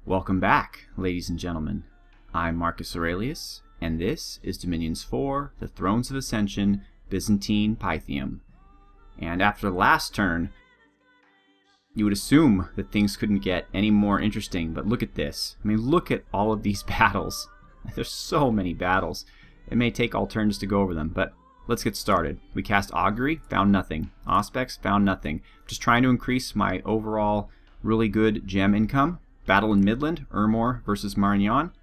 Welcome back, ladies and gentlemen. I'm Marcus Aurelius, and this is Dominions 4, the Thrones of Ascension, Byzantine Pythium. And after the last turn, you would assume that things couldn't get any more interesting, but look at this. I mean, look at all of these battles. There's so many battles. It may take all turns to go over them, but let's get started. We cast Augury, found nothing. Auspex, found nothing. Just trying to increase my overall really good gem income. Battle in Midland, Ermor versus Marignan.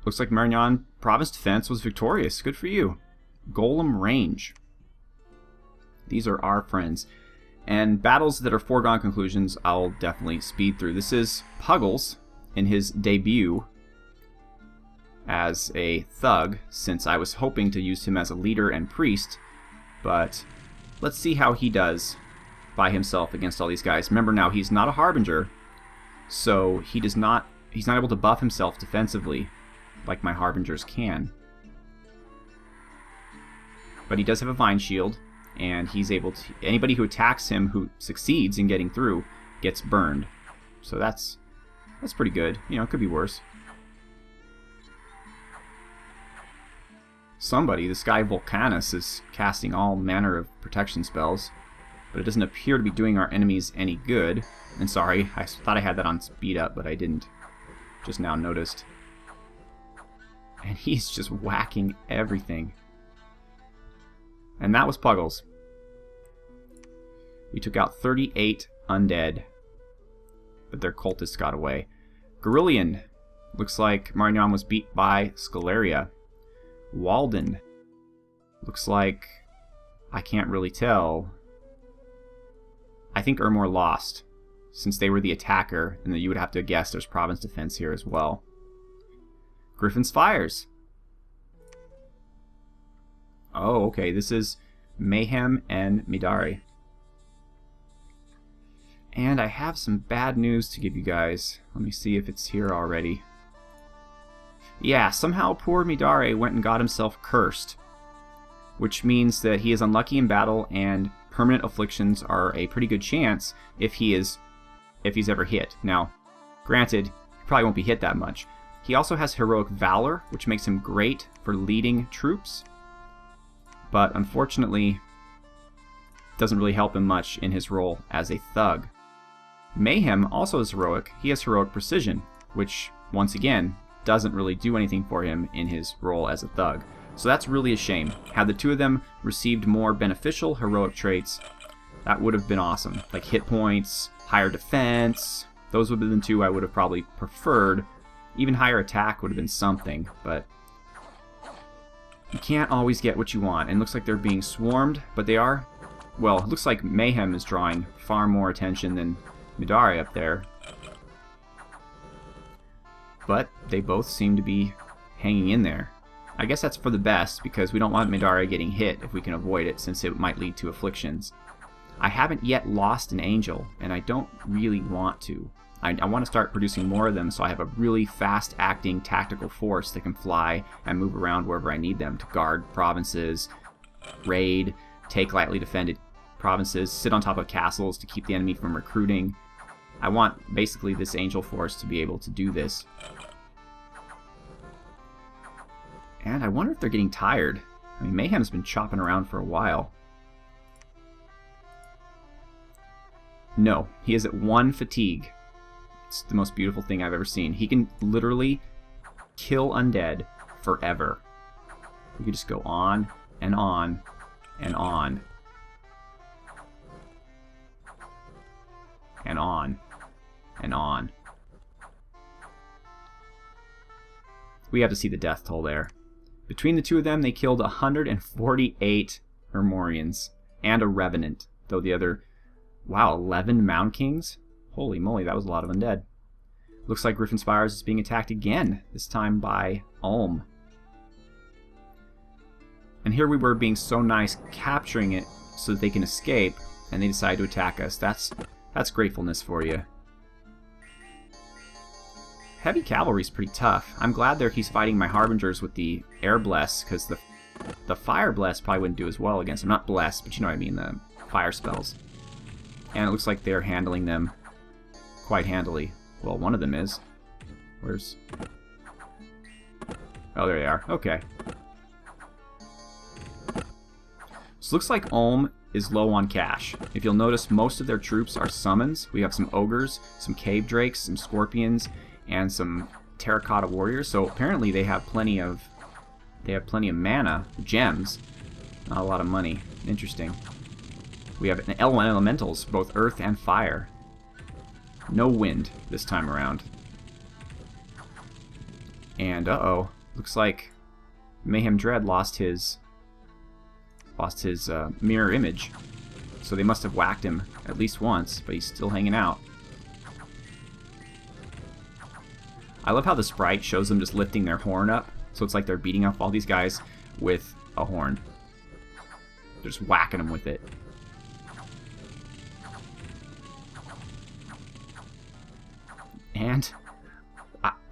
Looks like Marignan Province Defense was victorious. Good for you. Golem Range. These are our friends. And battles that are foregone conclusions, I'll definitely speed through. This is Puggles in his debut as a thug, since I was hoping to use him as a leader and priest. But let's see how he does by himself against all these guys. Remember now, he's not a Harbinger, so he's not able to buff himself defensively like my Harbingers can. But he does have a Vine Shield, and he's able to... Anybody who attacks him who succeeds in getting through gets burned. So that's pretty good. You know, it could be worse. Somebody, this guy Vulcanus, is casting all manner of protection spells, but it doesn't appear to be doing our enemies any good. And sorry, I thought I had that on speed up, but I didn't. Just now noticed. And he's just whacking everything. And that was Puggles. We took out 38 undead, but their cultists got away. Gorillion. Looks like Marignan was beat by Scalaria. Walden. Looks like... I can't really tell. I think Ermor lost, since they were the attacker, and then you would have to guess there's province defense here as well. Griffin Spires. Oh, okay, this is Mayhem and Midari. And I have some bad news to give you guys. Let me see if it's here already. Yeah, somehow poor Midari went and got himself cursed, which means that he is unlucky in battle, and permanent afflictions are a pretty good chance if he's ever hit. Now, granted, he probably won't be hit that much. He also has Heroic Valor, which makes him great for leading troops, but unfortunately doesn't really help him much in his role as a thug. Mayhem also is heroic. He has Heroic Precision, which, once again, doesn't really do anything for him in his role as a thug. So that's really a shame. Had the two of them received more beneficial heroic traits, that would have been awesome. Like hit points, higher defense, those would have been the two I would have probably preferred. Even higher attack would have been something, but you can't always get what you want. And it looks like they're being swarmed, but they are... Well, it looks like Mayhem is drawing far more attention than Midari up there. But they both seem to be hanging in there. I guess that's for the best, because we don't want Midari getting hit if we can avoid it, since it might lead to afflictions. I haven't yet lost an angel, and I don't really want to. I want to start producing more of them so I have a really fast-acting tactical force that can fly and move around wherever I need them to guard provinces, raid, take lightly defended provinces, sit on top of castles to keep the enemy from recruiting. I want basically this angel force to be able to do this. And I wonder if they're getting tired. I mean, Mayhem's been chopping around for a while. No, he is at 1 fatigue. It's the most beautiful thing I've ever seen. He can literally kill undead forever. We could just go on and on and on. And on and on. We have to see the death toll there. Between the two of them, they killed 148 Ermorians and a Revenant, though the other... Wow, 11 Mound Kings? Holy moly, that was a lot of undead. Looks like Griffin Spires is being attacked again, this time by Ulm. And here we were being so nice, capturing it so that they can escape, and they decide to attack us. That's gratefulness for you. Heavy cavalry's pretty tough. I'm glad he's fighting my Harbingers with the Air Bless, because the Fire Bless probably wouldn't do as well against them. Not Bless, but you know what I mean, the fire spells. And it looks like they're handling them quite handily. Well, one of them is. Where's... Oh, there they are. Okay. So looks like Ulm is low on cash. If you'll notice, most of their troops are summons. We have some ogres, some cave drakes, some scorpions, and some terracotta warriors. So apparently they have plenty of mana, gems. Not a lot of money. Interesting. We have L1 elementals, both earth and fire. No wind this time around. And uh-oh, looks like Mayhem Dread lost his mirror image. So they must have whacked him at least once, but he's still hanging out. I love how the sprite shows them just lifting their horn up, so it's like they're beating up all these guys with a horn. They're just whacking them with it. And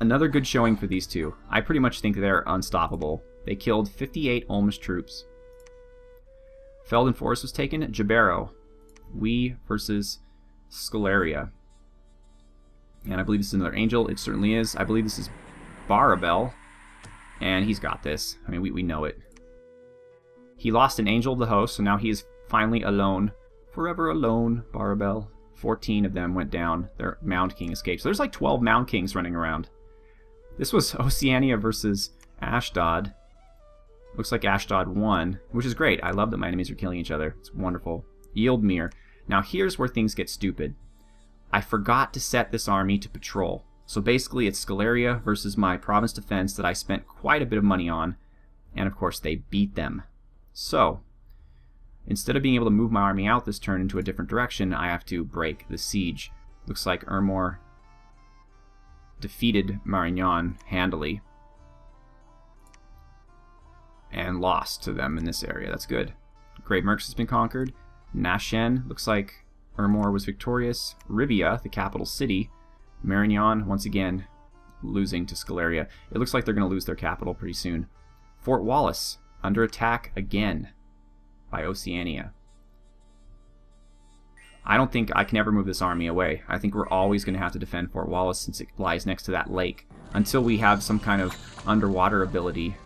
another good showing for these two. I pretty much think they're unstoppable. They killed 58 Ulmish troops. Felden Forest was taken. Jabero. We versus Scalaria. And I believe this is another angel. It certainly is. I believe this is Barabel. And he's got this. I mean, we know it. He lost an angel of the host, so now he is finally alone. Forever alone, Barabel. 14 of them went down. Their Mound King escaped. So there's like 12 Mound Kings running around. This was Oceania versus Ashdod. Looks like Ashdod won, which is great. I love that my enemies are killing each other. It's wonderful. Yieldmere. Now here's where things get stupid. I forgot to set this army to patrol. So basically it's Scalaria versus my province defense that I spent quite a bit of money on. And of course they beat them. So instead of being able to move my army out this turn into a different direction, I have to break the siege. Looks like Ermor defeated Marignan handily and lost to them in this area. That's good. Great Mercs has been conquered. Nashen, looks like Ermor was victorious. Rivia, the capital city. Marignan, once again, losing to Scalaria. It looks like they're going to lose their capital pretty soon. Fort Wallace, under attack again by Oceania. I don't think I can ever move this army away. I think we're always going to have to defend Fort Wallace since it lies next to that lake until we have some kind of underwater ability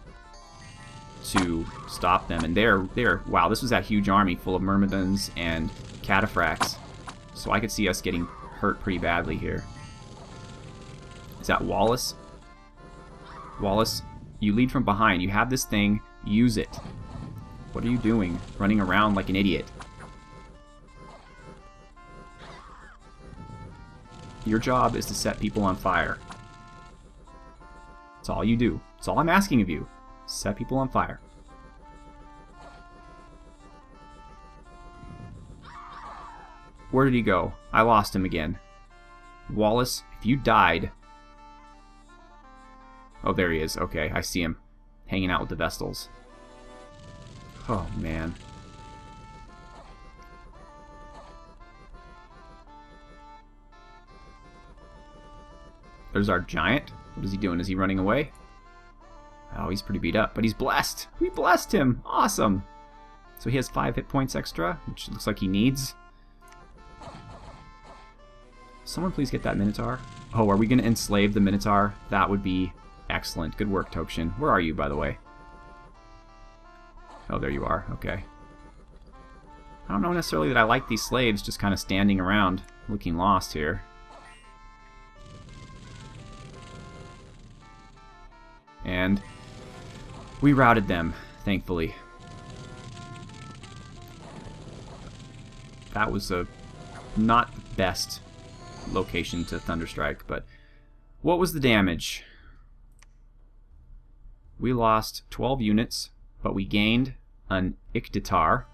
to stop them. And there, wow, this was that huge army full of Myrmidons and Cataphracts. So I could see us getting hurt pretty badly here. Is that Wallace? Wallace, you lead from behind. You have this thing. Use it. What are you doing? Running around like an idiot. Your job is to set people on fire. That's all you do. That's all I'm asking of you. Set people on fire. Where did he go? I lost him again. Wallace, if you died... Oh, there he is. Okay, I see him. Hanging out with the Vestals. Oh, man. There's our giant. What is he doing? Is he running away? Oh, he's pretty beat up, but he's blessed. We blessed him. Awesome. So he has 5 hit points extra, which looks like he needs. Someone please get that Minotaur. Oh, are we going to enslave the Minotaur? That would be excellent. Good work, Tokshin. Where are you, by the way? Oh, there you are. Okay. I don't know necessarily that I like these slaves just kind of standing around looking lost here. And we routed them, thankfully. That was a not the best location to Thunderstrike, but what was the damage? We lost 12 units, but we gained an Iktitar.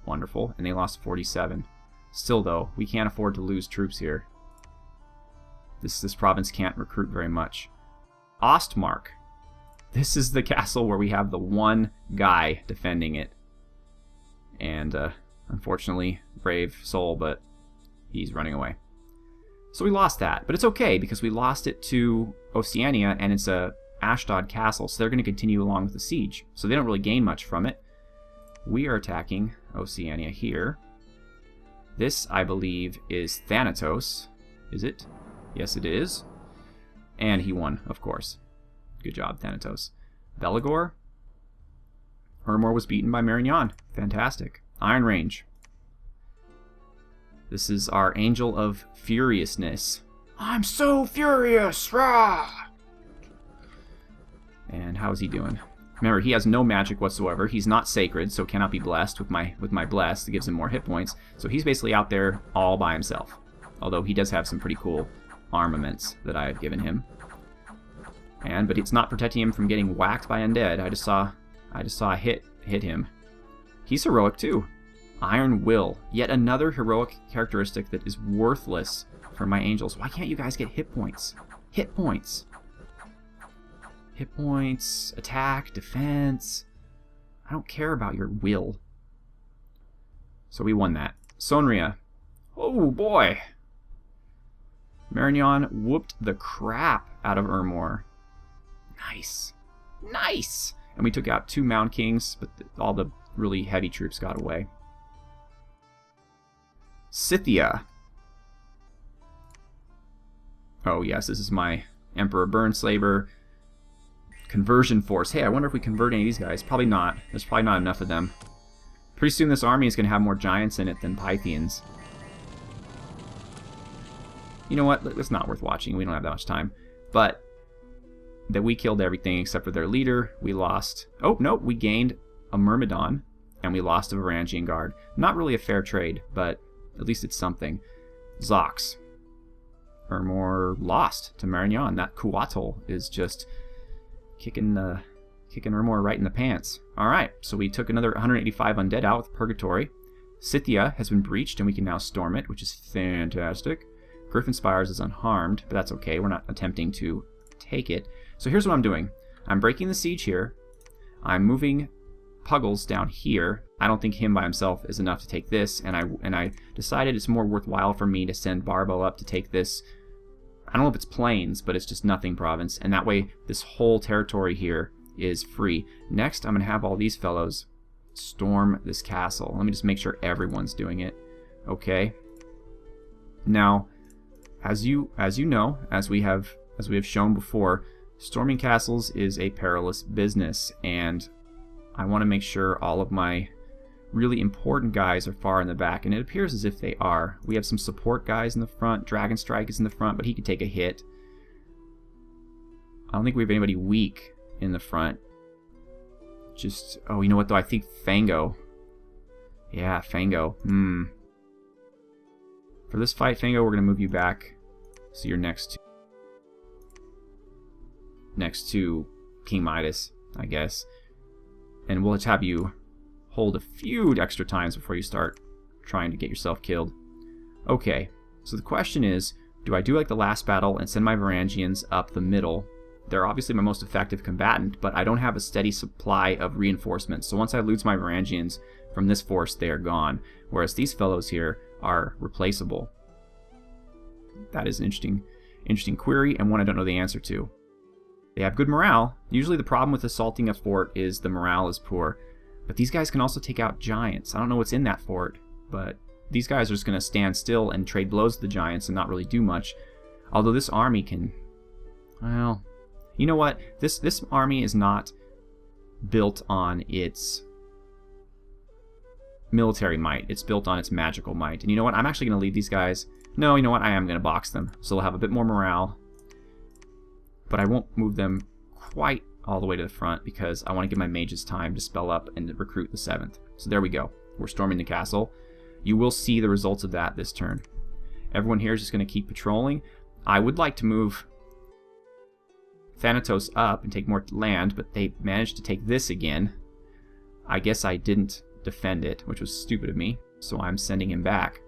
Wonderful. And they lost 47. Still, though, we can't afford to lose troops here. This province can't recruit very much. Ostmark. This is the castle where we have the one guy defending it. And, unfortunately, brave soul, but he's running away. So we lost that. But it's okay, because we lost it to Oceania, and it's a Ashdod castle, so they're going to continue along with the siege. So they don't really gain much from it. We are attacking Oceania here. This, I believe, is Thanatos. Is it? Yes, it is. And he won, of course. Good job, Thanatos. Belagor. Urmor was beaten by Marignon. Fantastic. Iron Range. This is our Angel of Furiousness. I'm so furious! Rah! And how is he doing? Remember, he has no magic whatsoever. He's not sacred, so cannot be blessed with my bless. That gives him more hit points. So he's basically out there all by himself. Although he does have some pretty cool armaments that I have given him. But it's not protecting him from getting whacked by undead. I just saw a hit him. He's heroic too. Iron Will. Yet another heroic characteristic that is worthless for my angels. Why can't you guys get hit points? Hit points. Hit points, attack, defense. I don't care about your will. So we won that. Sonria. Oh boy. Marignon whooped the crap out of Urmor. Nice. Nice! And we took out 2 Mound Kings, but all the really heavy troops got away. Cythia. Oh yes, this is my Emperor Burnsaber. Conversion force. Hey, I wonder if we convert any of these guys. Probably not. There's probably not enough of them. Pretty soon this army is going to have more giants in it than Pythians. You know what? It's not worth watching. We don't have that much time. But that we killed everything except for their leader. We lost... Oh, no. We gained a Myrmidon. And we lost a Varangian Guard. Not really a fair trade, but at least it's something. Zox. Urmor lost to Marignon. That Kuatol is just... Kicking Urmor right in the pants. Alright, so we took another 185 undead out with Purgatory. Cythia has been breached, and we can now storm it, which is fantastic. Griffin Spires is unharmed, but that's okay. We're not attempting to take it. So here's what I'm doing. I'm breaking the siege here. I'm moving Puggles down here. I don't think him by himself is enough to take this, and I decided it's more worthwhile for me to send Barbo up to take this. I don't know if it's plains, but it's just nothing province, and that way this whole territory here is free. Next, I'm going to have all these fellows storm this castle. Let me just make sure everyone's doing it. Okay. Now, as you know, as we have shown before, storming castles is a perilous business, and I want to make sure all of my really important guys are far in the back, and it appears as if they are. We have some support guys in the front. Dragon Strike is in the front, but he could take a hit. I don't think we have anybody weak in the front. Just, oh, you know what though? I think Fango. Yeah, Fango. For this fight, Fango, we're going to move you back. So you're next to King Midas, I guess. And we'll just have you hold a few extra times before you start trying to get yourself killed. Okay, so the question is, do I do like the last battle and send my Varangians up the middle? They're obviously my most effective combatant, but I don't have a steady supply of reinforcements. So once I lose my Varangians from this force, they are gone. Whereas these fellows here are replaceable. That is an interesting query, and one I don't know the answer to. They have good morale. Usually the problem with assaulting a fort is the morale is poor. But these guys can also take out giants. I don't know what's in that fort, but these guys are just going to stand still and trade blows to the giants and not really do much. Although this army can... Well, you know what? This army is not built on its military might. It's built on its magical might. And you know what? I'm actually going to leave these guys... No, you know what? I am going to box them. So they'll have a bit more morale. But I won't move them quite all the way to the front because I want to give my mages time to spell up and recruit the 7th. So there we go. We're storming the castle. You will see the results of that this turn. Everyone here is just going to keep patrolling. I would like to move Thanatos up and take more land, but they managed to take this again. I guess I didn't defend it, which was stupid of me, so I'm sending him back.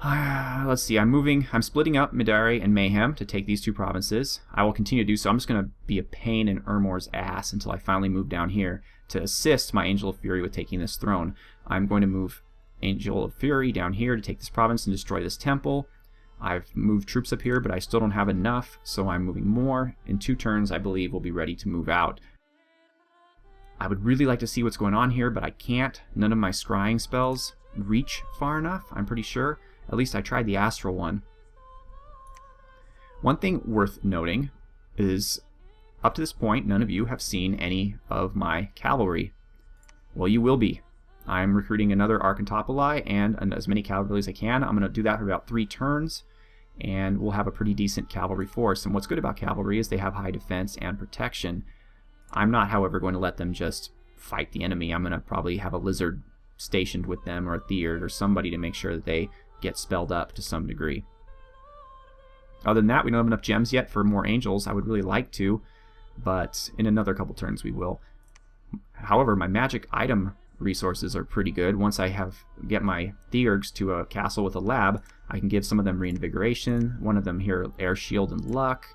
Let's see, I'm splitting up Midare and Mayhem to take these 2 provinces. I will continue to do so. I'm just going to be a pain in Urmor's ass until I finally move down here to assist my Angel of Fury with taking this throne. I'm going to move Angel of Fury down here to take this province and destroy this temple. I've moved troops up here, but I still don't have enough, so I'm moving more. In 2 turns, I believe we'll be ready to move out. I would really like to see what's going on here, but I can't. None of my scrying spells reach far enough, I'm pretty sure. At least I tried the astral one. One thing worth noting is, up to this point, none of you have seen any of my cavalry. Well, you will be. I'm recruiting another Archantopoli and as many cavalry as I can. I'm going to do that for about 3 turns, and we'll have a pretty decent cavalry force. And what's good about cavalry is they have high defense and protection. I'm not, however, going to let them just fight the enemy. I'm going to probably have a lizard stationed with them, or a Theurd, or somebody to make sure that they get spelled up to some degree. Other than that, we don't have enough gems yet for more angels. I would really like to, but in another couple turns we will. However, my magic item resources are pretty good. Once I get my Theurgs to a castle with a lab, I can give some of them reinvigoration, one of them here air shield and luck,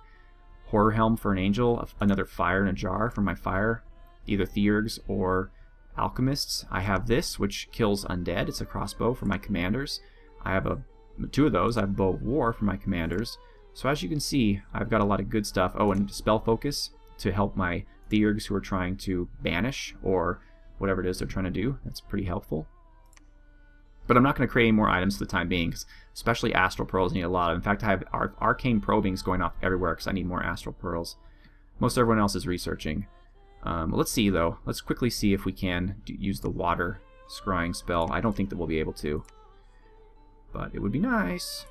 horror helm for an angel, another fire in a jar for my fire, either Theurgs or alchemists. I have this, which kills undead. It's a crossbow for my commanders. I have 2 of those. I have bow of war for my commanders. So as you can see, I've got a lot of good stuff. Oh, and spell focus to help my Theurgs who are trying to banish or whatever it is they're trying to do. That's pretty helpful. But I'm not going to create any more items for the time being, because especially astral pearls need a lot of. In fact, I have arcane probings going off everywhere because I need more astral pearls. Most everyone else is researching. Let's see, though. Let's quickly see if we can use the water scrying spell. I don't think that we'll be able to, but it would be nice.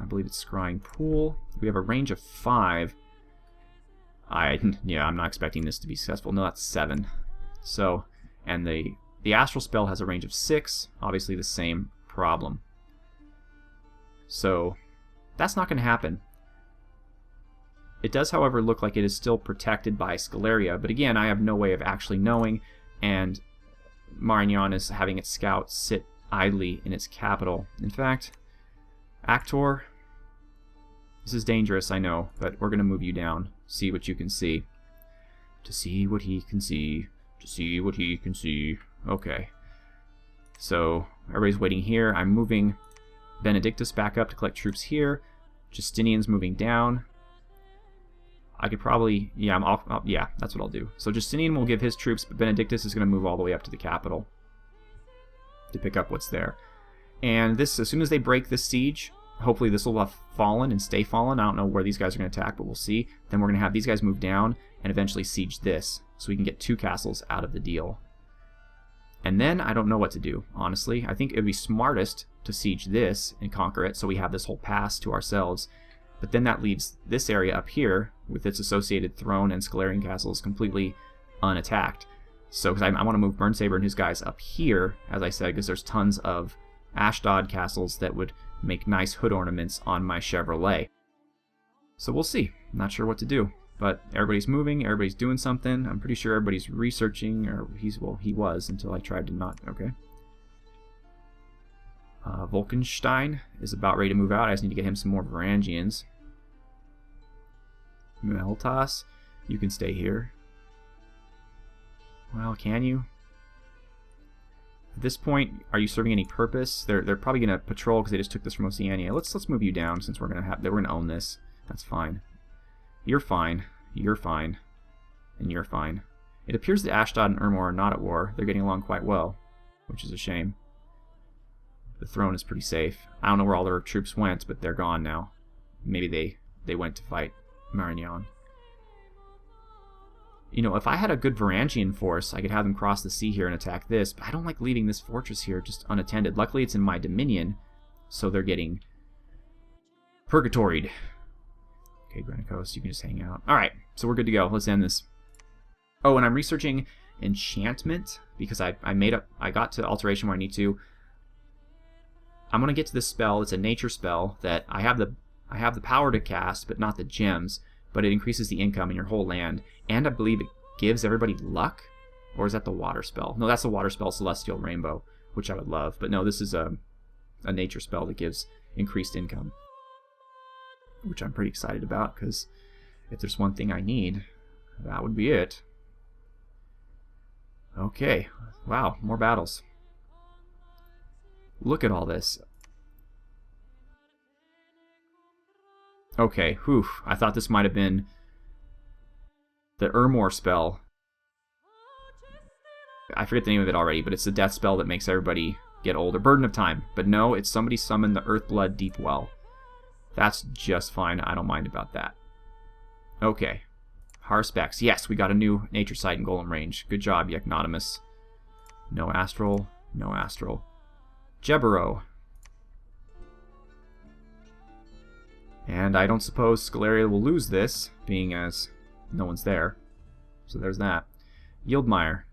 I believe it's scrying pool. We have a range of 5. Yeah, I'm not expecting this to be successful. No, that's 7. So, and the astral spell has a range of 6. Obviously the same problem. So, that's not going to happen. It does, however, look like it is still protected by Scaleria, but again, I have no way of actually knowing, and Marignan is having its scouts sit idly in its capital. In fact, Actor, this is dangerous, I know, but we're going to move you down, see what you can see. To see what he can see, to see what he can see. Okay. So, everybody's waiting here. I'm moving Benedictus back up to collect troops here. Justinian's moving down. I could probably, yeah, yeah, that's what I'll do. So Justinian will give his troops, but Benedictus is going to move all the way up to the capital to pick up what's there. And this, as soon as they break this siege, hopefully this will have fallen and stay fallen. I don't know where these guys are going to attack, but we'll see. Then we're going to have these guys move down and eventually siege this, so we can get 2 castles out of the deal. And then I don't know what to do, honestly. I think it would be smartest to siege this and conquer it, so we have this whole pass to ourselves. But then that leaves this area up here with its associated throne and Scalarian castles completely unattacked. So, because I want to move Burnsaber and his guys up here, as I said, because there's tons of Ashdod castles that would make nice hood ornaments on my Chevrolet. So we'll see. I'm not sure what to do. But everybody's moving, everybody's doing something. I'm pretty sure everybody's researching, or he was until I tried to not. Okay. Volkenstein is about ready to move out. I just need to get him some more Varangians. Meltas, you can stay here. Well, can you? At this point, are you serving any purpose? They're probably gonna patrol because they just took this from Oceania. Let's move you down since we're gonna own this. That's fine. You're fine. You're fine. And you're fine. It appears that Ashdod and Ermor are not at war. They're getting along quite well, which is a shame. The throne is pretty safe. I don't know where all their troops went, but they're gone now. Maybe they went to fight Marignan. You know, if I had a good Varangian force, I could have them cross the sea here and attack this, but I don't like leaving this fortress here just unattended. Luckily, it's in my dominion, so they're getting purgatoried. Okay, Granicos, you can just hang out. Alright, so we're good to go. Let's end this. Oh, and I'm researching enchantment, because I got to alteration where I need to. I'm going to get to this spell. It's a nature spell that I have the power to cast, but not the gems. But it increases the income in your whole land, and I believe it gives everybody luck. Or is that the water spell? No, that's the water spell, Celestial Rainbow, which I would love. But no, this is a nature spell that gives increased income, which I'm pretty excited about, because if there's one thing I need, that would be it. Okay, wow, more battles. Look at all this. Okay, whew, I thought this might have been the Ermor spell. I forget the name of it already, but it's the death spell that makes everybody get older. Burden of Time. But no, it's somebody summoned the Earthblood Deep Well. That's just fine. I don't mind about that. Okay. Harspecs. Yes, we got a new nature site in Golem range. Good job, Yeknotimus. No astral. No astral. Jebero. And I don't suppose Scalaria will lose this, being as no one's there. So there's that. Yieldmire.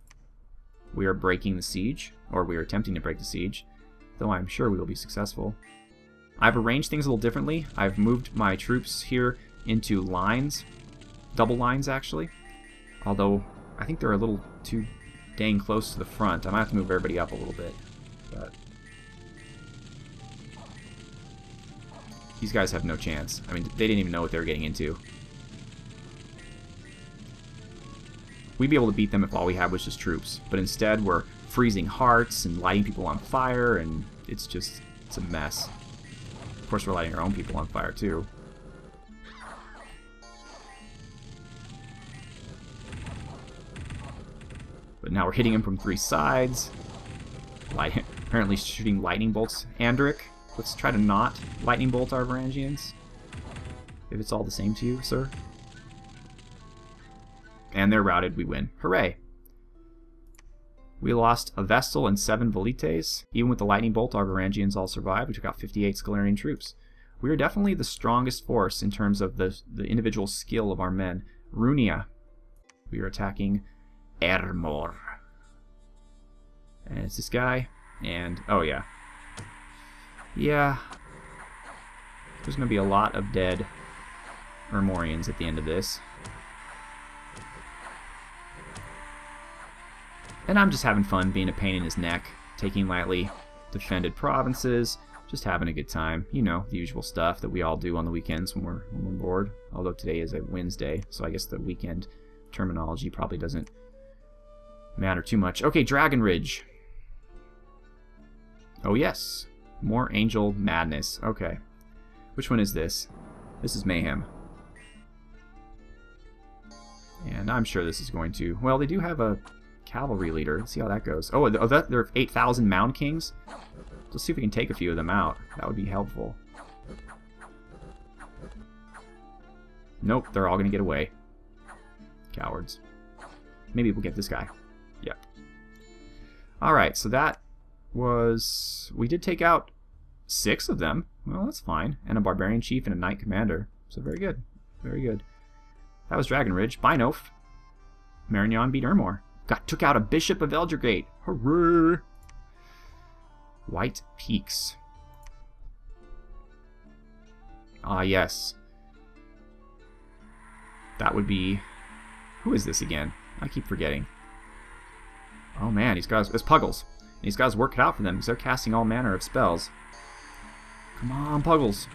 We are breaking the siege, or we are attempting to break the siege, though I'm sure we will be successful. I've arranged things a little differently. I've moved my troops here into lines. Double lines, actually. Although, I think they're a little too dang close to the front. I might have to move everybody up a little bit. But these guys have no chance. I mean, they didn't even know what they were getting into. We'd be able to beat them if all we had was just troops. But instead, we're freezing hearts and lighting people on fire, and it's a mess. Of course, we're lighting our own people on fire, too. But now we're hitting him from 3 sides. Apparently shooting lightning bolts. Andric, let's try to not lightning bolt our Varangians. If it's all the same to you, sir. And they're routed, we win. Hooray! We lost a Vestal and 7 Velites. Even with the lightning bolt, our Varangians all survived. We took out 58 Scalarian troops. We are definitely the strongest force in terms of the individual skill of our men. Runia. We are attacking Ermor. And it's this guy. And, oh yeah. Yeah. There's going to be a lot of dead Ermorians at the end of this. And I'm just having fun being a pain in his neck, taking lightly defended provinces, just having a good time. You know, the usual stuff that we all do on the weekends when we're bored. Although today is a Wednesday, so I guess the weekend terminology probably doesn't matter too much. Okay, Dragon Ridge. Oh yes, more Angel Madness. Okay. Which one is this? This is Mayhem. And I'm sure this is going to... Well, they do have a cavalry leader. Let's see how that goes. Oh, there are 8,000 Mound Kings? Let's see if we can take a few of them out. That would be helpful. Nope, they're all going to get away. Cowards. Maybe we'll get this guy. Yep. Alright, so that was... We did take out 6 of them. Well, that's fine. And a Barbarian Chief and a Knight Commander. So very good. Very good. That was Dragon Ridge. Binof. Marignon beat Ermor. Took out a Bishop of Eldergate. Hooray! White Peaks. Ah, yes. That would be... Who is this again? I keep forgetting. Oh man, it's Puggles. And he's got his work cut out for them because they're casting all manner of spells. Come on, Puggles.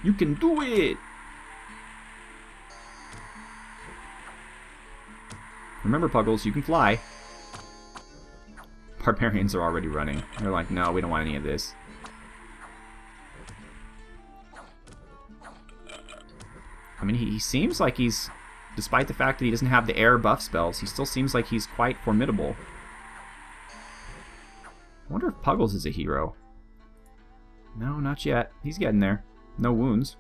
You can do it! Remember, Puggles, you can fly. Barbarians are already running. They're like, no, we don't want any of this. I mean, he seems like he's... Despite the fact that he doesn't have the air buff spells, he still seems like he's quite formidable. I wonder if Puggles is a hero. No, not yet. He's getting there. No wounds.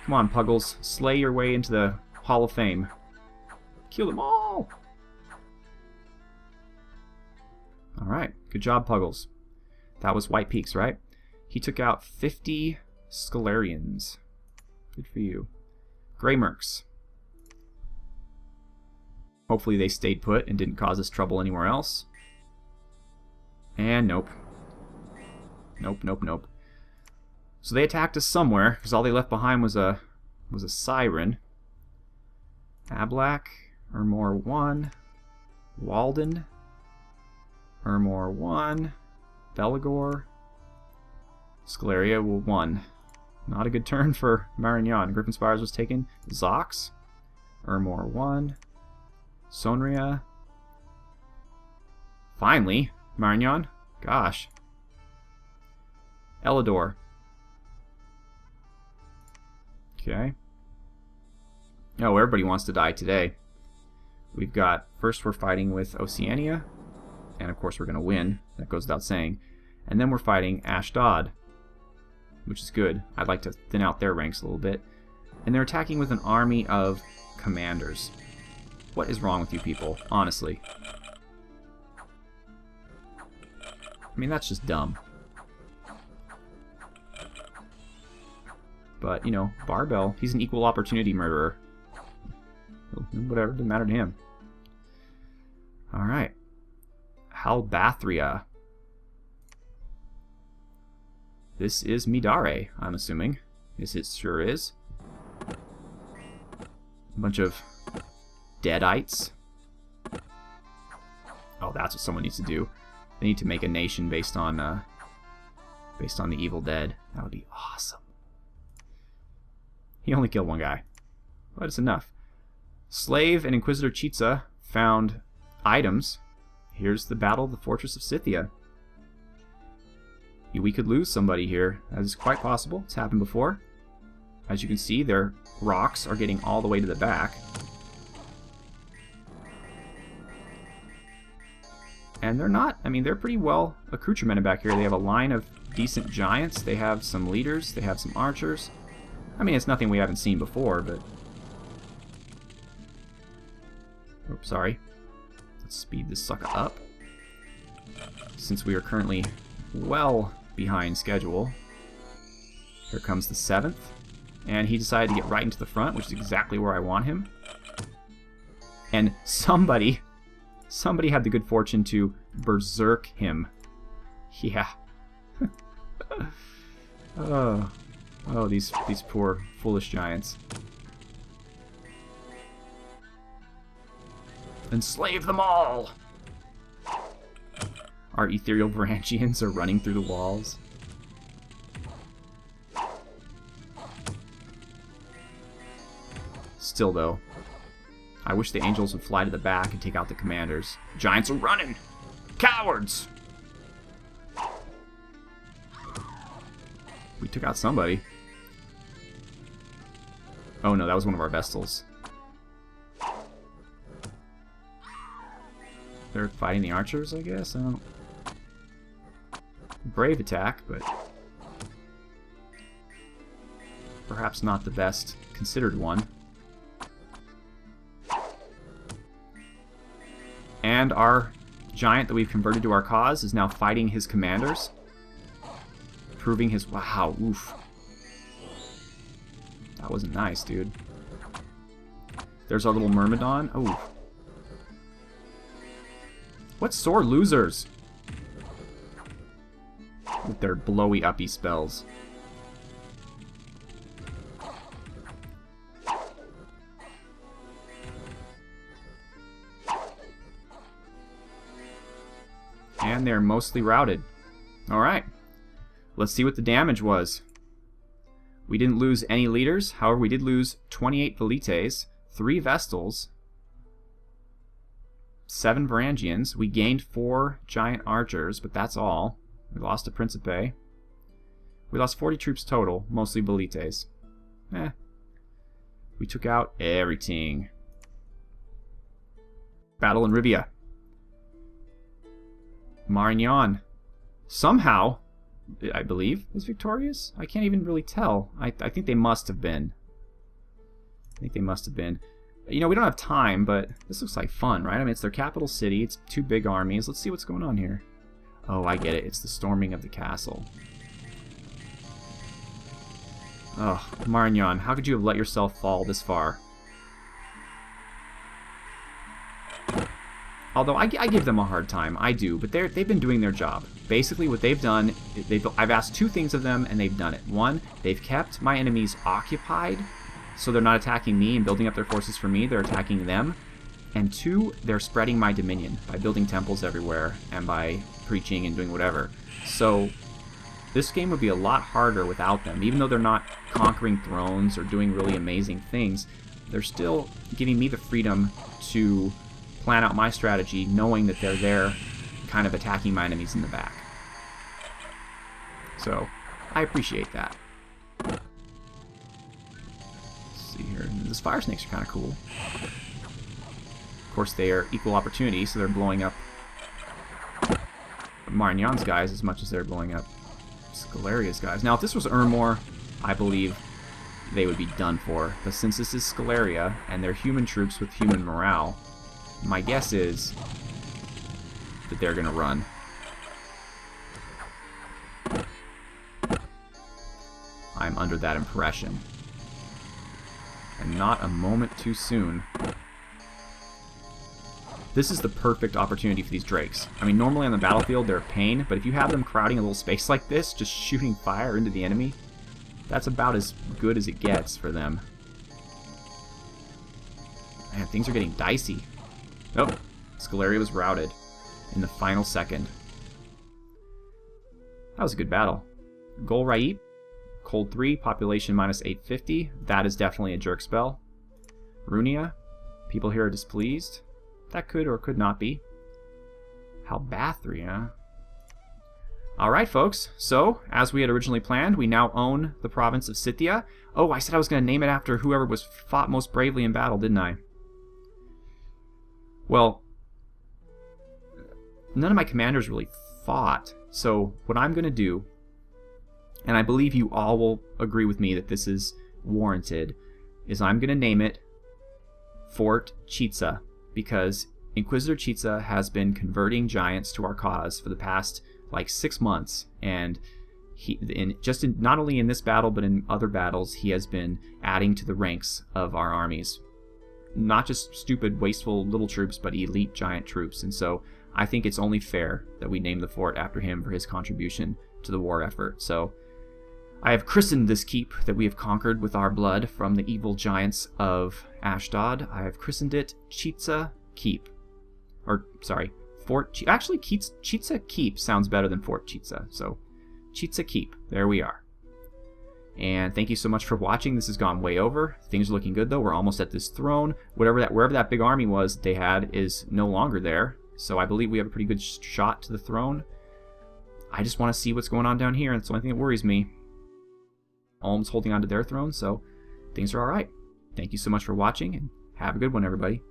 Come on, Puggles. Slay your way into the Hall of Fame. Kill them all! Alright. Good job, Puggles. That was White Peaks, right? He took out 50 Scalarians. Good for you. Grey Mercs. Hopefully they stayed put and didn't cause us trouble anywhere else. And nope. Nope, nope, nope. So they attacked us somewhere, because all they left behind was a Siren. Ablak, Ermor 1, Walden, Ermor 1, Belagor, Scalaria 1. Not a good turn for Marignon. Griffin Spires was taken. Zox, Ermor 1, Sonria. Finally, Marignon. Gosh. Elidor. Okay. Oh, everybody wants to die today. We've got... First we're fighting with Oceania. And of course we're going to win. That goes without saying. And then we're fighting Ashdod, which is good. I'd like to thin out their ranks a little bit. And they're attacking with an army of commanders. What is wrong with you people, honestly? I mean, that's just dumb. But, you know, Barbell, he's an equal opportunity murderer. Whatever, doesn't matter to him. Alright. Halbathria. This is Midare, I'm assuming. Yes, it sure is. A bunch of deadites. Oh, that's what someone needs to do. They need to make a nation based on the evil dead. That would be awesome. He only killed one guy, but it's enough. Slave and Inquisitor Chitza found items. Here's the battle of the Fortress of Cythia. We could lose somebody here. That is quite possible. It's happened before. As you can see, their rocks are getting all the way to the back. And they're not, I mean, they're pretty well accoutramented back here. They have a line of decent giants. They have some leaders. They have some archers. I mean, it's nothing we haven't seen before, but... Oops, sorry. Let's speed this sucker up. Since we are currently well behind schedule. Here comes the 7th. And he decided to get right into the front, which is exactly where I want him. And somebody had the good fortune to berserk him. Yeah. Oh, these poor, foolish giants. Enslave them all! Our ethereal Varangians are running through the walls. Still, though, I wish the angels would fly to the back and take out the commanders. Giants are running! Cowards! We took out somebody. Oh no, that was one of our Vestals. They're fighting the archers, I guess? I don't... Brave attack, but... perhaps not the best considered one. And our giant that we've converted to our cause is now fighting his commanders. Proving his... Wow, oof. That wasn't nice, dude. There's our little Myrmidon. Oh. What sore losers? With their blowy uppy spells. And they're mostly routed. Alright. Let's see what the damage was. We didn't lose any leaders. However, we did lose 28 Velites, 3 Vestals, 7 Varangians. We gained 4 giant archers, but that's all. We lost a Principe. We lost 40 troops total, mostly Velites. We took out everything. Battle in Rivia. Marignan, somehow, I believe, is victorious? I can't even really tell. I think they must have been. I think they must have been. You know, we don't have time, but this looks like fun, right? I mean, it's their capital city. It's 2 big armies. Let's see what's going on here. Oh, I get it. It's the storming of the castle. Oh, Marignan, how could you have let yourself fall this far? Although I give them a hard time, I do, but they've been doing their job. Basically, what they've done, I've asked 2 things of them, and they've done it. 1, they've kept my enemies occupied, so they're not attacking me and building up their forces for me, they're attacking them. And 2, they're spreading my dominion by building temples everywhere and by preaching and doing whatever. So this game would be a lot harder without them. Even though they're not conquering thrones or doing really amazing things, they're still giving me the freedom to plan out my strategy, knowing that they're there kind of attacking my enemies in the back. So, I appreciate that. Let's see here. The fire snakes are kind of cool. Of course, they are equal opportunity, so they're blowing up Marignon's guys as much as they're blowing up Scalaria's guys. Now, if this was Ermor, I believe they would be done for. But since this is Scalaria, and they're human troops with human morale, my guess is that they're going to run. I'm under that impression. And not a moment too soon. This is the perfect opportunity for these drakes. I mean, normally on the battlefield they're a pain, but if you have them crowding a little space like this, just shooting fire into the enemy, that's about as good as it gets for them. Man, things are getting dicey. Oh, Scalaria was routed in the final second. That was a good battle. Gol Raip, Cold 3, population minus 850. That is definitely a jerk spell. Runia, people here are displeased. That could or could not be. Halbathria. Alright, folks. So, as we had originally planned, we now own the province of Cythia. Oh, I said I was going to name it after whoever was fought most bravely in battle, didn't I? Well, none of my commanders really fought. So, what I'm going to do, and I believe you all will agree with me that this is warranted, is I'm going to name it Fort Chitsa. Because Inquisitor Chitsa has been converting giants to our cause for the past like 6 months, and not only in this battle but in other battles, he has been adding to the ranks of our armies. Not just stupid, wasteful little troops, but elite giant troops. And so I think it's only fair that we name the fort after him for his contribution to the war effort. So I have christened this keep that we have conquered with our blood from the evil giants of Ashdod. I have christened it Chitsa Keep. Or, sorry, Fort... Actually, Chitsa Keep sounds better than Fort Chitsa. So, Chitsa Keep. There we are. And thank you so much for watching. This has gone way over. Things are looking good, though. We're almost at this throne. Wherever that big army was they had is no longer there. So I believe we have a pretty good shot to the throne. I just want to see what's going on down here. That's the only thing that worries me. Ulm's holding on to their throne, so things are alright. Thank you so much for watching, and have a good one, everybody.